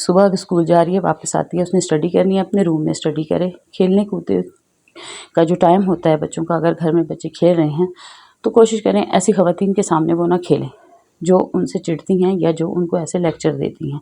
صبح اسکول جا رہی ہے، واپس آتی ہے، اس نے اسٹڈی کرنی ہے، اپنے روم میں اسٹڈی کرے. کھیلنے کودنے کا جو ٹائم ہوتا ہے بچوں کا، اگر گھر میں بچے کھیل رہے ہیں تو کوشش کریں ایسی خواتین کے سامنے وہ نہ کھیلیں جو ان سے چڑھتی ہیں یا جو ان کو ایسے لیکچر دیتی ہیں.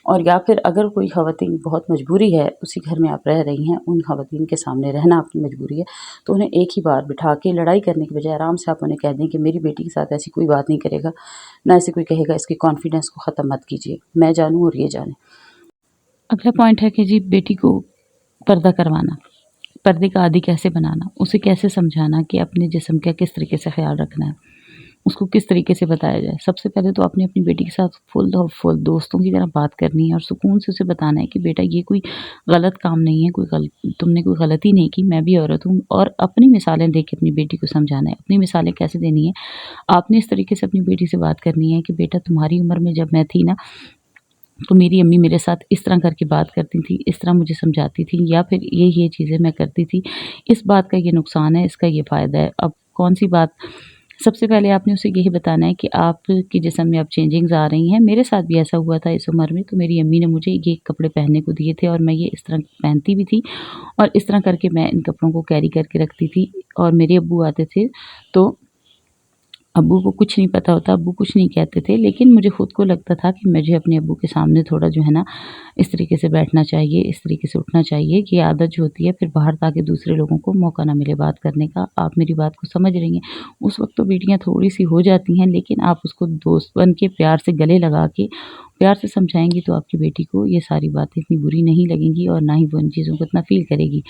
اور یا پھر اگر کوئی خواتین بہت مجبوری ہے، اسی گھر میں آپ رہ رہی ہیں، ان خواتین کے سامنے رہنا آپ کی مجبوری ہے، تو انہیں ایک ہی بار بٹھا کے لڑائی کرنے کے بجائے آرام سے آپ انہیں کہہ دیں کہ میری بیٹی کے ساتھ ایسی کوئی بات نہیں کرے گا، نہ ایسے کوئی کہے گا، اس کی کانفیڈنس کو ختم مت کیجیے، میں جانوں اور یہ جانے. اگلا پوائنٹ ہے کہ جی بیٹی کو پردہ کروانا، پردے کا عادی کیسے بنانا، اسے کیسے سمجھانا کہ اپنے جسم کا کس طریقے سے خیال رکھنا ہے، اس کو کس طریقے سے بتایا جائے. سب سے پہلے تو آپ نے اپنی بیٹی کے ساتھ فل دوستوں کی طرح بات کرنی ہے اور سکون سے اسے بتانا ہے کہ بیٹا یہ کوئی غلط کام نہیں ہے، تم نے کوئی غلطی نہیں کی، میں بھی عورت ہوں. اور اپنی مثالیں دے کے اپنی بیٹی کو سمجھانا ہے. اپنی مثالیں کیسے دینی ہے، آپ نے اس طریقے سے اپنی بیٹی سے بات کرنی ہے کہ بیٹا تمہاری عمر میں جب میں تھی نا تو میری امی میرے ساتھ اس طرح کر کے بات کرتی تھی، اس طرح مجھے سمجھاتی تھی، یا پھر یہ چیزیں میں کرتی تھی، اس بات کا یہ نقصان ہے، اس کا یہ فائدہ ہے. اب کون سی بات، سب سے پہلے آپ نے اسے یہی بتانا ہے کہ آپ کے جسم میں اب چینجنگز آ رہی ہیں، میرے ساتھ بھی ایسا ہوا تھا اس عمر میں، تو میری امی نے مجھے یہ کپڑے پہننے کو دیے تھے اور میں یہ اس طرح پہنتی بھی تھی اور اس طرح کر کے میں ان کپڑوں کو کیری کر کے رکھتی تھی. اور میرے ابو آتے تھے تو ابو کو کچھ نہیں پتہ ہوتا، ابو کچھ نہیں کہتے تھے، لیکن مجھے خود کو لگتا تھا کہ مجھے اپنے ابو کے سامنے تھوڑا جو ہے نا اس طریقے سے بیٹھنا چاہیے، اس طریقے سے اٹھنا چاہیے. یہ عادت جو ہوتی ہے پھر باہر تاکہ دوسرے لوگوں کو موقع نہ ملے بات کرنے کا. آپ میری بات کو سمجھ رہی ہیں. اس وقت تو بیٹیاں تھوڑی سی ہو جاتی ہیں، لیکن آپ اس کو دوست بن کے پیار سے گلے لگا کے پیار سے سمجھائیں گی تو آپ کی بیٹی کو یہ ساری باتیں اتنی بری نہیں لگیں گی اور نہ ہی وہ ان چیزوں کو اتنا فیل کرے گی.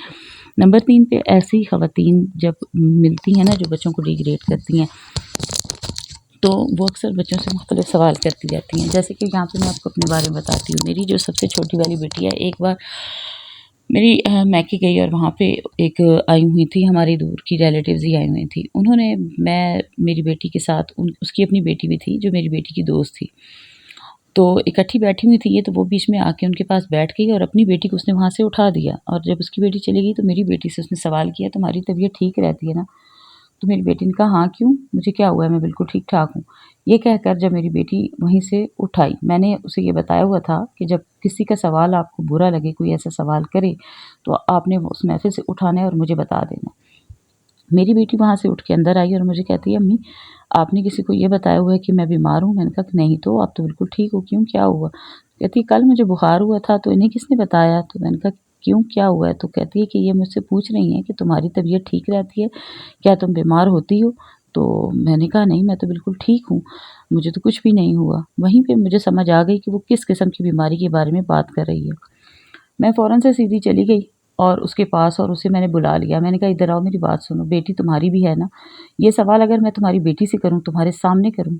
نمبر 3 پہ ایسی خواتین جب ملتی ہیں نا جو بچوں کو ڈیگریڈ کرتی ہیں تو وہ اکثر بچوں سے مختلف سوال کرتی جاتی ہیں. جیسے کہ یہاں پہ میں آپ کو اپنے بارے میں بتاتی ہوں. میری جو سب سے چھوٹی والی بیٹی ہے، ایک بار میری میکے گئی اور وہاں پہ ایک آئی ہوئی تھی، ہماری دور کی ریلیٹیوز ہی آئی ہوئی تھی. انہوں نے میری بیٹی کے ساتھ اس کی اپنی بیٹی بھی تھی جو میری بیٹی کی دوست تھی، تو اکٹھی بیٹھی ہوئی تھی یہ، تو وہ بیچ میں آ کے ان کے پاس بیٹھ گئی اور اپنی بیٹی کو اس نے وہاں سے اٹھا دیا. اور جب اس کی بیٹی چلی گئی تو میری بیٹی سے اس نے سوال کیا تمہاری طبیعت ٹھیک رہتی ہے نا؟ تو میری بیٹی نے کہا ہاں کیوں، مجھے کیا ہوا ہے، میں بالکل ٹھیک ٹھاک ہوں. یہ کہہ کر جب میری بیٹی وہیں سے اٹھائی، میں نے اسے یہ بتایا ہوا تھا کہ جب کسی کا سوال آپ کو برا لگے، کوئی ایسا سوال کرے تو آپ نے اس محفل سے اٹھانا ہے اور مجھے بتا دینا. میری بیٹی وہاں سے اٹھ کے اندر آئی اور مجھے کہتی ہے امی آپ نے کسی کو یہ بتایا ہوا ہے کہ میں بیمار ہوں؟ میں نے کہا کہ نہیں تو آپ تو بالکل ٹھیک ہو، کیوں کیا ہوا؟ کہتی کل مجھے بخار ہوا تھا تو انہیں کس نے بتایا؟ تو میں نے کہا کیوں کیا ہوا ہے؟ تو کہتی ہے کہ یہ مجھ سے پوچھ رہی ہیں کہ تمہاری طبیعت ٹھیک رہتی ہے، کیا تم بیمار ہوتی ہو؟ تو میں نے کہا نہیں، میں تو بالکل ٹھیک ہوں، مجھے تو کچھ بھی نہیں ہوا. وہیں پہ مجھے سمجھ آ گئی کہ وہ کس قسم کی بیماری کے بارے میں بات کر رہی ہے. میں فوراً سے سیدھی چلی گئی اور اس کے پاس اور اسے میں نے بلا لیا. میں نے کہا ادھر آؤ، میری بات سنو، بیٹی تمہاری بھی ہے نا، یہ سوال اگر میں تمہاری بیٹی سے کروں، تمہارے سامنے کروں،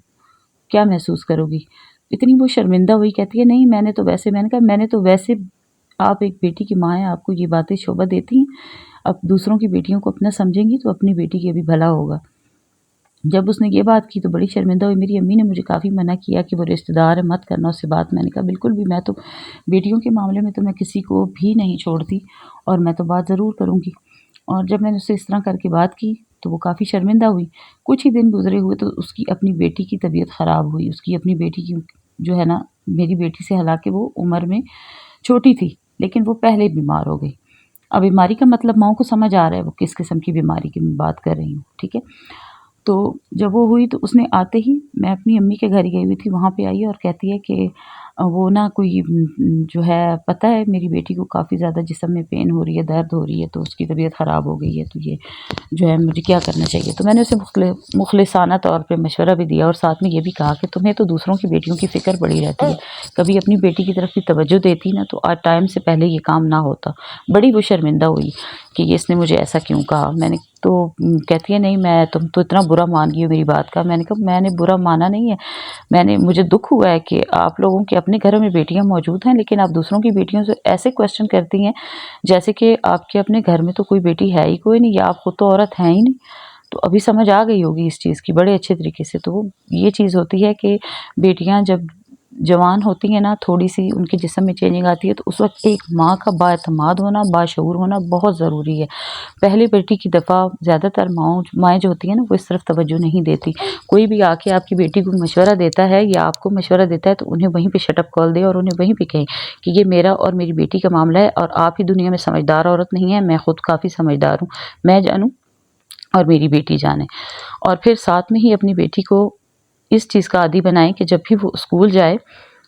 کیا محسوس کرو گی؟ اتنی وہ شرمندہ ہوئی، کہتی ہے نہیں میں نے کہا میں نے تو ویسے، آپ ایک بیٹی کی ماں ہیں، آپ کو یہ باتیں شوبہ دیتی ہیں، اب دوسروں کی بیٹیوں کو اپنا سمجھیں گی تو اپنی بیٹی کے بھی بھلا ہوگا. جب اس نے یہ بات کی تو بڑی شرمندہ ہوئی. میری امی نے مجھے کافی منع کیا کہ وہ رشتہ دار ہے، مت کرنا اس سے بات. میں نے کہا بالکل بھی، میں تو بیٹیوں کے معاملے میں تو میں کسی کو بھی نہیں چھوڑتی اور میں تو بات ضرور کروں گی. اور جب میں نے اس سے اس طرح کر کے بات کی تو وہ کافی شرمندہ ہوئی. کچھ ہی دن گزرے ہوئے تو اس کی اپنی بیٹی کی طبیعت خراب ہوئی. اس کی اپنی بیٹی کی جو ہے نا، میری بیٹی سے، حالانکہ وہ عمر میں چھوٹی تھی لیکن وہ پہلے بیمار ہو گئی. اب بیماری کا مطلب ماؤں کو سمجھ آ رہا ہے وہ کس قسم کی بیماری کی میں بات کر رہی ہوں، ٹھیک ہے. تو جب وہ ہوئی تو اس نے آتے ہی، میں اپنی امی کے گھر گئی ہوئی تھی، وہاں پہ آئی اور کہتی ہے کہ وہ نا کوئی جو ہے، پتہ ہے میری بیٹی کو کافی زیادہ جسم میں پین ہو رہی ہے، درد ہو رہی ہے، تو اس کی طبیعت خراب ہو گئی ہے، تو یہ جو ہے مجھے کیا کرنا چاہیے. تو میں نے اسے مخلصانہ طور پہ مشورہ بھی دیا اور ساتھ میں یہ بھی کہا کہ تمہیں تو دوسروں کی بیٹیوں کی فکر پڑی رہتی ہے، کبھی اپنی بیٹی کی طرف بھی توجہ دیتی نا تو آج ٹائم سے پہلے یہ کام نہ ہوتا. بڑی وہ شرمندہ ہوئی کہ یہ اس نے مجھے ایسا کیوں کہا. میں نے تو کہتی ہے نہیں، تم تو اتنا برا مان گئی ہو میری بات کا. میں نے کہا میں نے برا مانا نہیں ہے، مجھے دکھ ہوا ہے کہ آپ لوگوں کے اپنے گھروں میں بیٹیاں موجود ہیں لیکن آپ دوسروں کی بیٹیوں سے ایسے کویسچن کرتی ہیں جیسے کہ آپ کے اپنے گھر میں تو کوئی بیٹی ہے ہی کوئی نہیں، یا آپ خود تو عورت ہیں ہی نہیں. تو ابھی سمجھ آ گئی ہوگی اس چیز کی بڑے اچھے طریقے سے. تو وہ یہ چیز ہوتی ہے کہ بیٹیاں جب جوان ہوتی ہیں نا، تھوڑی سی ان کے جسم میں چینجنگ آتی ہے، تو اس وقت ایک ماں کا بااعتماد ہونا، باشعور ہونا بہت ضروری ہے۔ پہلی بیٹی کی دفعہ زیادہ تر مائیں جو ہوتی ہیں نا، وہ اس طرف توجہ نہیں دیتی۔ کوئی بھی آ کے آپ کی بیٹی کو مشورہ دیتا ہے یا آپ کو مشورہ دیتا ہے، تو انہیں وہیں پہ شٹ اپ کال دے اور انہیں وہیں پہ کہیں کہ یہ میرا اور میری بیٹی کا معاملہ ہے، اور آپ ہی دنیا میں سمجھدار عورت نہیں ہے، میں خود کافی سمجھدار ہوں، میں جانوں اور میری بیٹی جانے۔ اور پھر ساتھ میں ہی اپنی بیٹی کو اس چیز کا عادی بنائیں کہ جب بھی وہ اسکول جائے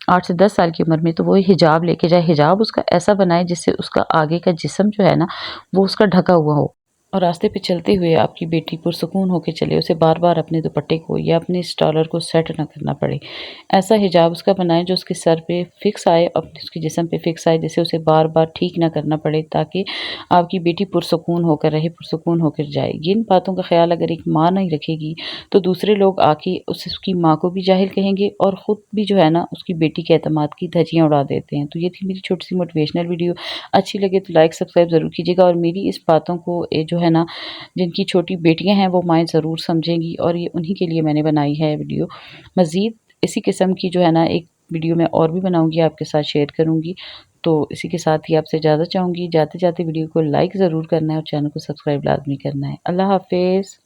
8 سے 10 سال کی عمر میں، تو وہ حجاب لے کے جائے۔ حجاب اس کا ایسا بنائے جس سے اس کا آگے کا جسم جو ہے نا، وہ اس کا ڈھکا ہوا ہو، اور راستے پہ چلتے ہوئے آپ کی بیٹی پرسکون ہو کے چلے، اسے بار بار اپنے دوپٹے کو یا اپنے اسٹالر کو سیٹ نہ کرنا پڑے۔ ایسا حجاب اس کا بنائے جو اس کے سر پہ فکس آئے اور اس کے جسم پہ فکس آئے، جسے اسے بار بار ٹھیک نہ کرنا پڑے، تاکہ آپ کی بیٹی پرسکون ہو کر رہے، پرسکون ہو کر جائے۔ ان باتوں کا خیال اگر ایک ماں نہیں رکھے گی تو دوسرے لوگ آ کے اس کی ماں کو بھی جاہل کہیں گے، اور خود بھی جو ہے نا اس کی بیٹی کے اعتماد کی دھجیاں اڑا دیتے ہیں۔ تو یہ تھی میری چھوٹی سی موٹیویشنل ویڈیو، اچھی لگے تو لائک سبسکرائب ضرور کیجیے گا، اور میری اس باتوں کو جو ہے نا، جن کی چھوٹی بیٹیاں ہیں وہ مائیں ضرور سمجھیں گی، اور یہ انہی کے لیے میں نے بنائی ہے ویڈیو۔ مزید اسی قسم کی جو ہے نا ایک ویڈیو میں اور بھی بناؤں گی، آپ کے ساتھ شیئر کروں گی۔ تو اسی کے ساتھ ہی آپ سے اجازت چاہوں گی، جاتے جاتے ویڈیو کو لائک ضرور کرنا ہے اور چینل کو سبسکرائب لازمی کرنا ہے۔ اللہ حافظ۔